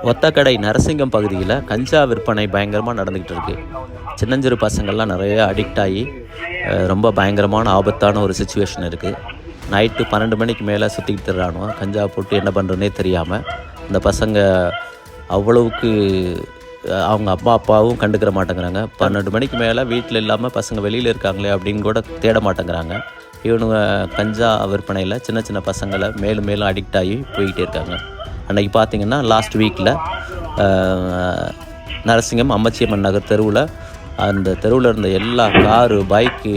ஒத்தக்கடை நரசிங்கம் பகுதியில் கஞ்சா விற்பனை பயங்கரமாக நடந்துக்கிட்டு இருக்குது. சின்னஞ்சிறு பசங்கள்லாம் நிறைய அடிக்ட் ஆகி ரொம்ப பயங்கரமான ஆபத்தான ஒரு சுச்சுவேஷன் இருக்குது. நைட்டு 12 மணிக்கு மேலே சுற்றிக்கிட்டு திரிறானுவோ, கஞ்சா போட்டு என்ன பண்ணுறதுனே தெரியாமல். இந்த பசங்க அவ்வளவுக்கு அவங்க அம்மா அப்பாவும் கண்டுக்கிற மாட்டேங்கிறாங்க. 12 மணிக்கு மேலே வீட்டில் இல்லாமல் பசங்க வெளியில் இருக்காங்களே அப்படின்னு கூட தேட மாட்டேங்கிறாங்க. இவனுங்க கஞ்சா விற்பனையில் சின்ன சின்ன பசங்களை மேலும் மேலும் அடிக்ட் ஆகி போய்கிட்டே இருக்காங்க. அன்றைக்கி பார்த்திங்கன்னா லாஸ்ட் வீக்கில் நரசிங்கம் அம்மச்சியம்மன் நகர் தெருவில், அந்த தெருவில் இருந்த எல்லா காரு, பைக்கு,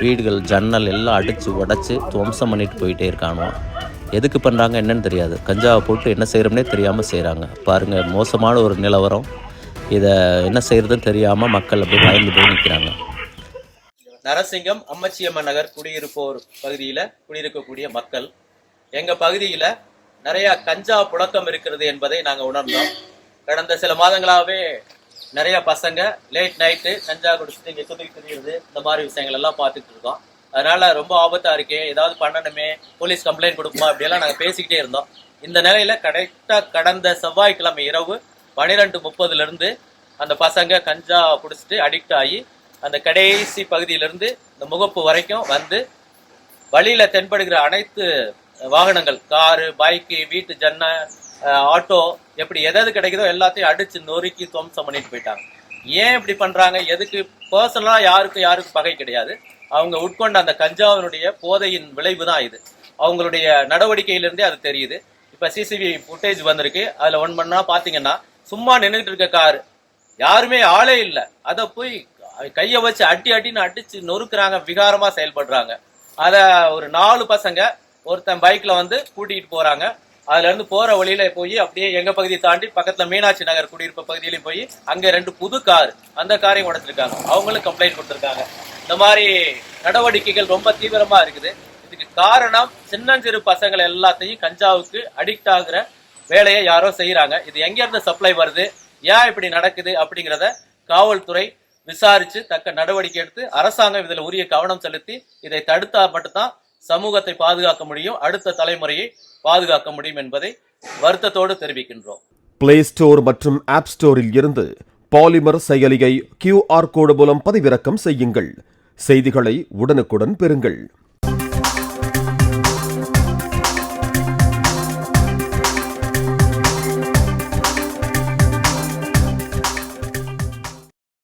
வீடுகள், ஜன்னல் எல்லாம் அடித்து உடச்சி துவம்சம் பண்ணிட்டு போயிட்டே இருக்கானுவோம். எதுக்கு பண்ணுறாங்க என்னன்னு தெரியாது. கஞ்சாவை போட்டு என்ன செய்கிறோம்னே தெரியாமல் செய்கிறாங்க. பாருங்கள், மோசமான ஒரு நிலவரம். இதை என்ன செய்கிறதுன்னு தெரியாமல் மக்கள் அப்படியே பயந்து போய் நிற்கிறாங்க. நரசிங்கம் அம்மச்சியம்மன் நகர் குடியிருப்போர் பகுதியில் குடியிருக்கக்கூடிய மக்கள், எங்கள் பகுதியில் நிறையா கஞ்சா புழக்கம் இருக்கிறது என்பதை நாங்கள் உணர்ந்தோம். கடந்த சில மாதங்களாகவே நிறைய பசங்க லேட் நைட்டு கஞ்சா குடிச்சிட்டு இங்கே சுற்றி திரிகிறது, இந்த மாதிரி விஷயங்கள் எல்லாம் பார்த்துட்டு இருக்கோம். அதனால ரொம்ப ஆபத்தாக இருக்கே, ஏதாவது பண்ணணுமே, போலீஸ் கம்ப்ளைண்ட் கொடுக்குமா, அப்படியெல்லாம் நாங்கள் பேசிக்கிட்டே இருந்தோம். இந்த நிலையில கரெக்டாக கடந்த செவ்வாய்க்கிழமை இரவு 12:30 அந்த பசங்க கஞ்சா குடிச்சிட்டு அடிக்ட் ஆகி அந்த கடைசி பகுதியிலிருந்து இந்த முகப்பு வரைக்கும் வந்து வழியில தென்படுகிற அனைத்து வாகனங்கள், காரு, பைக்கு, வீட்டு ஜன்னல், ஆட்டோ, எப்படி எதாவது கிடைக்குதோ எல்லாத்தையும் அடிச்சு நொறுக்கி துவம்சம் பண்ணிட்டு போயிட்டாங்க. ஏன் இப்படி பண்றாங்க, எதுக்கு? பர்சனலா யாருக்கும் பகை கிடையாது. அவங்க உட்கொண்ட அந்த கஞ்சாவினுடைய போதையின் விளைவு தான் இது. அவங்களுடைய நடவடிக்கையிலிருந்தே அது தெரியுது. இப்ப சிசிடிவி ஃபுட்டேஜ் வந்திருக்கு. அதுல ஒன் பண்ணா பாத்தீங்கன்னா, சும்மா நின்றுட்டு இருக்க காரு, யாருமே ஆளே இல்லை, அதை போய் கையை வச்சு அடின்னு அடிச்சு நொறுக்குறாங்க, விகாரமா செயல்படுறாங்க. அத ஒரு 4 பசங்க ஒருத்தன் பைக்ல வந்து கூட்டிகிட்டு போறாங்க. அதுல இருந்து போற வழியில போய் அப்படியே எங்க பகுதியை தாண்டி பக்கத்துல மீனாட்சி நகர் குடியிருப்பு பகுதியிலையும் போய் அங்க 2 புது கார், அந்த காரையும் உடைச்சிருக்காங்க. அவங்களும் கம்ப்ளைண்ட் கொடுத்திருக்காங்க. இந்த மாதிரி நடவடிக்கைகள் ரொம்ப தீவிரமா இருக்குது. இதுக்கு காரணம் சின்னஞ்சிறு பசங்களை எல்லாத்தையும் கஞ்சாவுக்கு அடிக்ட் ஆகுற வேலையை யாரோ செய்யறாங்க. இது எங்க இருந்து சப்ளை வருது, ஏன் இப்படி நடக்குது அப்படிங்கிறத காவல்துறை விசாரிச்சு தக்க நடவடிக்கை எடுத்து அரசாங்கம் இதுல உரிய கவனம் செலுத்தி இதை தடுத்தா மட்டும்தான் சமூகத்தை பாதுகாக்க முடியும், அடுத்த தலைமுறையை பாதுகாக்க முடியும் என்பதை வருத்தத்தோடு தெரிவிக்கின்றோம். பிளே ஸ்டோர் மற்றும் ஆப் ஸ்டோரில் இருந்து பாலிமர் செயலியை QR கோடு மூலம் பதிவிறக்கம் செய்யுங்கள். செய்திகளை உடனுக்குடன் பெறுங்கள்.